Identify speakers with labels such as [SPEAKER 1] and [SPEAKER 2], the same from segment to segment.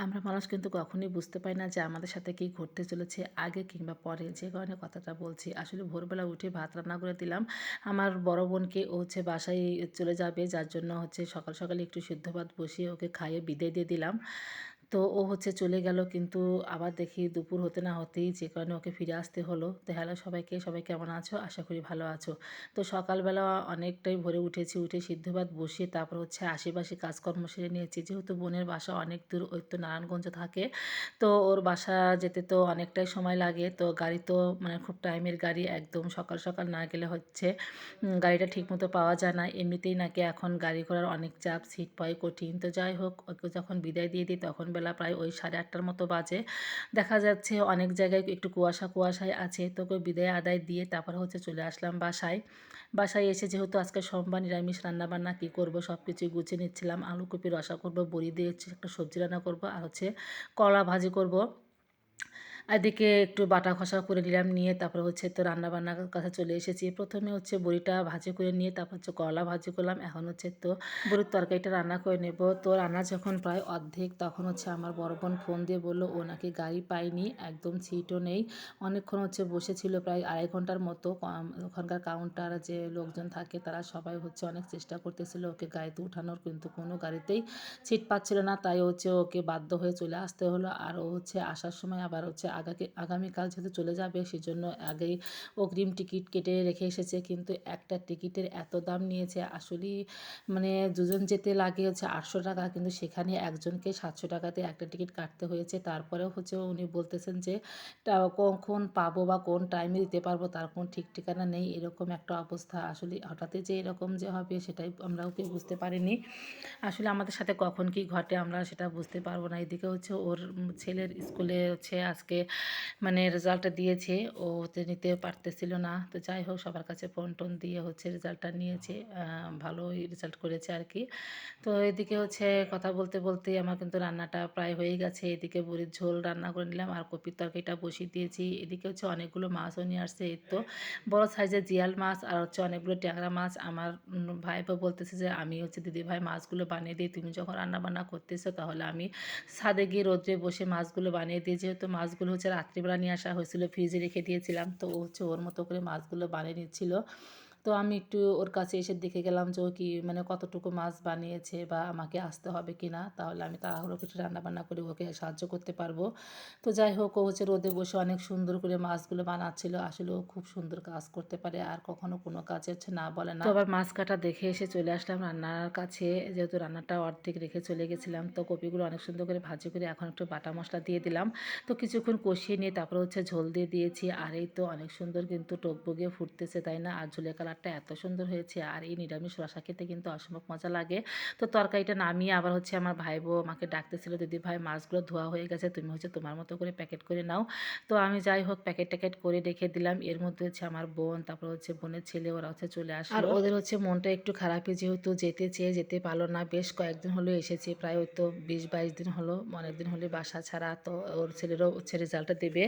[SPEAKER 1] আমরা মানুষ কিন্তু কখনোই বুঝতে পারি না যে আমাদের সাথে কি ঘটতে চলেছে আগে কিংবা পরে। যে কারণে কথাটা বলছি। আসলে ভোরবেলা উঠে ভাত রান্না করে দিলাম। আমার বড় বোনকে ও হচ্ছে বাসায় চলে যাবে। যার জন্য হচ্ছে সকাল, সকালে একটু সিদ্ধ ভাত বসিয়ে ওকে খাইয়ে বিদায় দিয়ে দিলাম। তো ও হচ্ছে চলে গেল, কিন্তু আবার দেখি দুপুর হতে না হতেই যে কারণে ওকে ফিরে আসতে হলো। তো হ্যালো সবাইকে, সবাই কেমন আছো? আশা করি ভালো আছো। তো সকালবেলা অনেকটাই ভোরে উঠেছি, উঠে সিদ্ধ ভাত বসিয়ে তারপর হচ্ছে আশেপাশে কাজকর্ম সেরে নিয়েছি। যেহেতু বোনের বাসা অনেক দূর, ওই তো নারায়ণগঞ্জ থাকে। তো ওর বাসা যেতে তো অনেকটাই সময় লাগে। তো গাড়ি তো মানে খুব টাইমের গাড়ি, একদম সকাল, সকাল না গেলে হচ্ছে গাড়িটা ঠিকমতো পাওয়া যায় না। এমনিতেই নাকি এখন গাড়ি ঘোড়ার অনেক চাপ, সিট পাওয়াই কঠিন। তো যাই হোক, ওকে যখন বিদায় দিয়ে দিই তখন বেলা প্রায় ওই 8:30টার মতো বাজে। দেখা যাচ্ছে অনেক জায়গায় একটু কুয়াশা, কুয়াশায় আছে। তো ওকে বিদায় আদায় দিয়ে তারপরে হচ্ছে চলে আসলাম বাসায়। বাসায় এসে যেহেতু আজকে সোমবার নিরামিষ রান্নাবান্না কী করব সব কিছুই গুছিয়ে নিচ্ছিলাম। আলু কপি রসা করব, বড়ি দিয়ে হচ্ছে একটা সবজি রান্না করব, আর হচ্ছে করলা ভাজি করব। এদিকে একটু বাটা ঘষা করে নিলাম, নিয়ে তারপরে হচ্ছে তো রান্নাবান্নার কাছে চলে এসেছি। প্রথমে হচ্ছে বড়িটা ভাজি করে নিয়ে তারপর হচ্ছে করলা ভাজি করলাম। এখন হচ্ছে তো বড়ির তরকারিটা রান্না করে নেব। তো রান্না যখন প্রায় অর্ধেক তখন হচ্ছে আমার বড় বোন ফোন দিয়ে বলল ও নাকি গাড়ি পায়নি, একদম সিটও নেই। অনেকক্ষণ হচ্ছে বসেছিল, প্রায় 2.5 ঘন্টার মতো। ওখানকার কাউন্টার যে লোকজন থাকে তারা সবাই হচ্ছে অনেক চেষ্টা করতেছিল ওকে গাড়িতে উঠানোর, কিন্তু কোনো গাড়িতেই সিট পাচ্ছিল না। তাই হচ্ছে ওকে বাধ্য হয়ে চলে আসতে হলো। আর ও হচ্ছে আসার সময় আবার হচ্ছে আগামীকাল যেহেতু চলে যাবে সেজন্য আগেই অগ্রিম টিকিট কেটে রেখে এসেছে। কিন্তু একটা টিকিটের এত দাম নিয়েছে, আসলেই মানে দুজন যেতে লাগে হচ্ছে 800 টাকা, কিন্তু সেখানে একজনকে 700 টাকাতে একটা টিকিট কাটতে হয়েছে। তারপরেও হচ্ছে উনি বলতেছেন যে কখন পাবো বা কোন টাইমে দিতে পারবো তার কোনো ঠিক ঠিকানা নেই। এরকম একটা অবস্থা। আসলে হঠাৎই যে এরকম যে হবে সেটাই আমরাও কেউ বুঝতে পারিনি। আসলে আমাদের সাথে কখন কি ঘটে আমরা সেটা বুঝতে পারবো না। এদিকে হচ্ছে ওর ছেলের স্কুলে হচ্ছে আজকে মানে রেজাল্টটা দিয়েছে। ও হতে নিতে পারতেছিল না। তো যাই হোক, সবার কাছে ফোন-টোন দিয়ে হচ্ছে রেজাল্টটা নিয়েছে। ভালোই রেজাল্ট করেছে আরকি। তো এদিকে হচ্ছে কথা বলতে, বলতেই আমার কিন্তু রান্নাটা প্রায় হয়েই গেছে। এদিকে বড়ির ঝোল রান্না করে নিলাম আর কপির তরকারিটা বসিয়ে দিয়েছি। এদিকে হচ্ছে অনেকগুলো মাছও নিয়ে আসছে। এই তো বড় সাইজের জিয়াল মাছ আর হচ্ছে অনেকগুলো ট্যাংরা মাছ। আমার ভাইপো বলতেছে যে, "আমি হচ্ছে দিদিভাই মাছগুলো বানিয়ে দিই। তুমি যখন রান্নাবান্না করতেছো তাহলে আমি ছাদে গিয়ে রৌদ্রে বসে মাছগুলো বানিয়ে দিই।" যেহেতু মাছগুলো হচ্ছে রাত্রিবেলা নিয়ে আসা হয়েছিল, ফ্রিজে রেখে দিয়েছিলাম। তো ও হচ্ছে ওর মতো করে মাছগুলো বানিয়ে নিচ্ছিল। তো আমি একটু ওর কাছে এসে দেখে গেলাম যে ও কি মানে কতটুকু মাছ বানিয়েছে বা আমাকে আসতে হবে কিনা, তাহলে আমি তাড়াহুড়ো করে রান্নাবান্না করে ওকে সাহায্য করতে পারবো। তো যাই হোক, ও হচ্ছে রোদে বসে অনেক সুন্দর করে মাছগুলো বানাচ্ছিল। আসলে ও খুব সুন্দর কাজ করতে পারে আর কখনো কোনো কাজে হচ্ছে না বলে না। তো আবার মাছ কাটা দেখে এসে চলে আসলাম রান্নার কাছে। যেহেতু রান্নাটা অর্ধেক রেখে চলে গেছিলাম, তো কপিগুলো অনেক সুন্দর করে ভাজি করে এখন একটু বাটা মশলা দিয়ে দিলাম। তো কিছুক্ষণ কষিয়ে নিয়ে তারপরে হচ্ছে ঝোল দিয়ে দিয়েছি। আর এই তো অনেক সুন্দর কিন্তু টকবগিয়ে ফুটতেছে, তাই না? আর ঝোলের কালারটা এত সুন্দর হয়েছে। আর এই নিরামিষ রসা খেতে কিন্তু অসম্ভব মজা লাগে। তো তরকারিটা নামিয়ে আবার হচ্ছে আমার ভাইবো আমাকে ডাকতেছিল, "দিদি ভাই মাছগুলো ধোয়া হয়ে গেছে, তুমি হচ্ছে তোমার মতো করে প্যাকেট করে নাও।" তো আমি যাই হোক প্যাকেট-ট্যাকেট করে রেখে দিলাম। এর মধ্যে হচ্ছে আমার বোন, তারপর হচ্ছে বোনের ছেলে ওরা হচ্ছে চলে আসলো। আর ওদের হচ্ছে মনটা একটু খারাপই, যেহেতু যেতে চেয়ে যেতে পারল না। বেশ কয়েকদিন হলো এসেছে, প্রায় ওই তো 20-22 দিন হলো। অনেকদিন হলে বাসা ছাড়া। তো ওর ছেলেরও হচ্ছে রেজাল্টটা দেবে।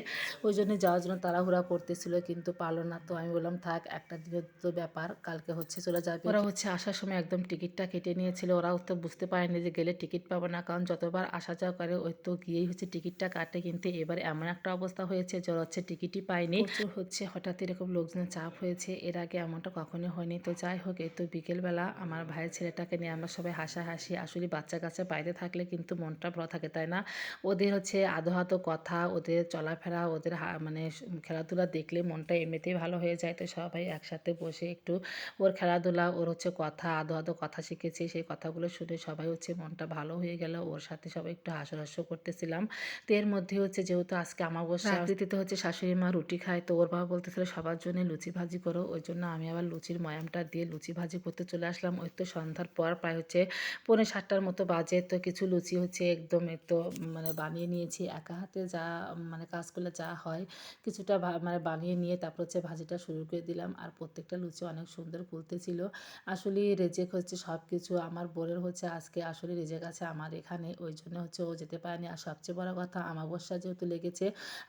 [SPEAKER 1] ওই জন্য যাওয়ার জন্য তাড়াহুড়া করতেছিল, কিন্তু পারল না। তো আমি বললাম থাক, একটা দিনের তো ব্যাপার, কালকে হচ্ছে চলে যাবে। ওরা হচ্ছে আসার সময় একদম টিকিটটা কেটে নিয়েছিল। ওরাও তো বুঝতে পারেনি যে গেলে টিকিট পাবো না, কারণ যতবার আসা যাওয়া করে ওই তো গিয়েই হচ্ছে টিকিটটা কাটে। কিন্তু এবার এমন একটা অবস্থা হয়েছে যে ওরা হচ্ছে টিকিটই পায়নি। প্রচুর হচ্ছে হঠাৎ এরকম লোকজনের চাপ হয়েছে, এর আগে এমনটা কখনোই হয়নি। তো যাই হোক, এই তো বিকেলবেলা আমার ভাইয়ের ছেলেটাকে নিয়ে আমরা সবাই হাসাহাসি। আসলে বাচ্চা কাচ্চা বাইরে থাকলে কিন্তু মনটা ভালো থাকে, তাই না? ওদের হচ্ছে আদো আদো কথা, ওদের চলাফেরা, ওদের মানে খেলাধুলা দেখলে মনটা এমনিতেই ভালো হয়ে যায়। তো সবাই একসাথে বসে একটু ওর খেলাধুলা, ওর হচ্ছে কথা, আদো আদো কথা শিখেছে, সেই কথাগুলো শুনে সবাই হচ্ছে মনটা ভালো হয়ে গেল। ওর সাথে সবাই একটু হাস্যরস্য করতেছিলাম। তো এর মধ্যে হচ্ছে যেহেতু আজকে আমাবস্যা, রাত্রিতে হচ্ছে শাশুড়ি মা রুটি খায়। তো ওর বাবা বলতেছিল সবার জন্য লুচি ভাজি করো। ওই জন্য আমি আবার লুচির ময়ামটা দিয়ে লুচি ভাজি করতে চলে আসলাম। ওই তো সন্ধ্যার পর প্রায় হচ্ছে 6:45টার মতো বাজে। তো কিছু লুচি হচ্ছে একদম এই তো মানে বানিয়ে নিয়েছি একা হাতে, যা মানে কাজ করলে যা হয় কিছুটা মানে বানিয়ে নিয়ে তারপর হচ্ছে ভাজিটা শুরু করে দিলাম। আর প্রত্যেকটা লুচি ফুলছে, অনেক সুন্দর ফুলতেছিল। আসলেই রেজেক হচ্ছে সবকিছু। আমার বোনের হচ্ছে আজকে আসলে রেজেক আছে আমার এখানে। ওইজন্য হচ্ছে ও যেতে পারেনি। আর সবচেয়ে বড় কথা আমাবস্যা যেহেতু লেগেছে,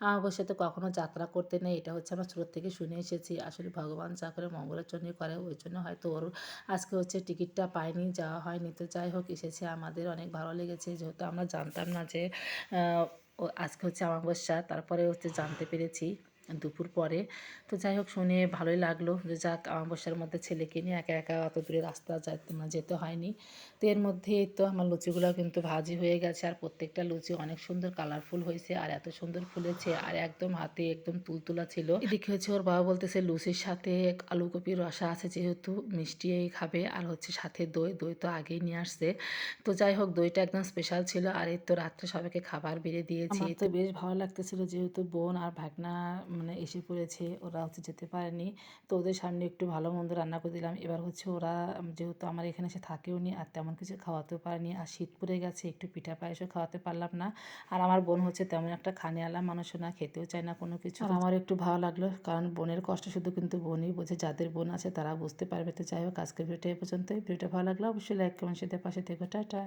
[SPEAKER 1] আমাবস্যাতে কখনো যাত্রা করতে নেই। এটা হচ্ছে আমরা ছোট থেকে শুনে এসেছি। আসলে ভগবান যা করে মঙ্গলের জন্যই করে। ওইজন্য হয়তো ওর আজকে হচ্ছে টিকিটটা পায়নি, যাওয়া হয়নি। তো যাই হোক এসেছে আমাদের অনেক ভালো লেগেছে। যেহেতু আমরা জানতাম না যে আ ও আজকে হচ্ছে আমাবস্যা। তারপরে হচ্ছে জানতে পেরেছি দুপুর পরে। তো যাই হোক শুনে ভালোই লাগলো যে যাক আমাবস্যার মধ্যে ছেলেকে নিয়ে একা, একা অত দূরে রাস্তা যেতে হয়নি। তো এর মধ্যেই তো আমার লুচিগুলাও কিন্তু ভাজি হয়ে গেছে। আর প্রত্যেকটা লুচি অনেক সুন্দর কালারফুল হয়েছে আর এত সুন্দর ফুলেছে আর একদম হাতে একদম তুলতুলা ছিল। এদিকে হচ্ছে ওর বাবা বলতেছে লুচির সাথে আলু কপির রসা আছে যেহেতু মিষ্টি খাবে আর হচ্ছে সাথে দই, দই তো আগেই নিয়ে আসছে। তো যাই হোক দইটা একদম স্পেশাল ছিল। আর এই তো রাত্রে সবাইকে খাবার বেড়ে দিয়েছি। আমার তো বেশ ভালো লাগতেছিল যেহেতু বোন আর ভাগনা মানে এসে পড়েছে। ওরা হচ্ছে যেতে পারেনি। তো ওদের সামনে একটু ভালো মন্দ রান্না করে দিলাম। এবার হচ্ছে ওরা যেহেতু আমার এখানে এসে থাকেও নি আর তেমন কিছু খাওয়াতেও পারিনি। আর শীত পড়ে গেছে একটু পিঠা পায়েসও খাওয়াতে পারলাম না। আর আমার বোন হচ্ছে তেমন একটা খানেওয়ালা মানুষও না, খেতেও চায় না কোনো কিছু। আর আমার একটু ভালো লাগলো কারণ বোনের কষ্ট শুধু কিন্তু বোনই বোঝে, যাদের বোন আছে তারা বুঝতে পারবে। তো যাই হোক আজকের ভিডিওটা এই পর্যন্তই। ভিডিওটা ভালো লাগলে অবশ্যই লাইক কমেন্ট শেয়ার দিয়ে পাশে থেকো। টাটা।